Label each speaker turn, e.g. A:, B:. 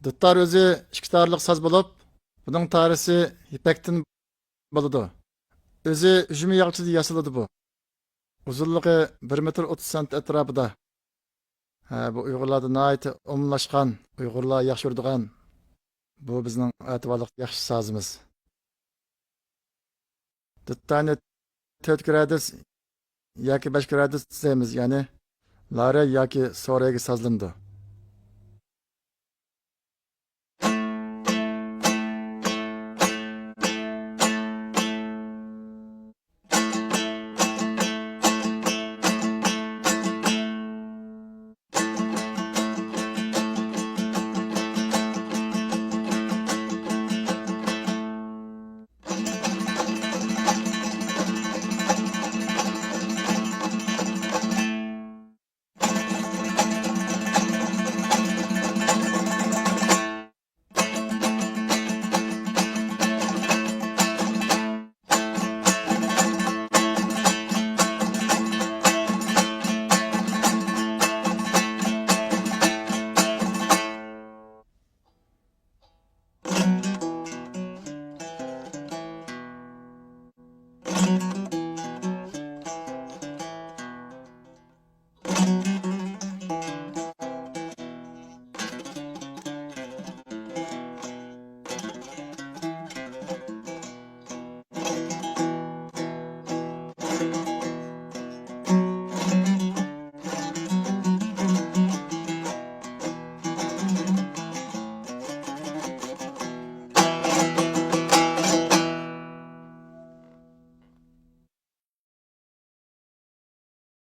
A: Duttar o'zi ikki tarliq soz bo'lib, buning tarisi ipakdan bo'ladi. O'zi ujumi yog'chida yasaladi bu. Uzunligi 1 metr 30 sant atrofida. Bu Uyg'urlarda nihoyat umumlashgan, Uyg'urlar yaxshi uradigan bu bizning ativalik yaxshi sazimiz. Duttarni 4 gradus yoki 5 gradus deymiz, ya'ni lare yoki so'rayga sozlandi.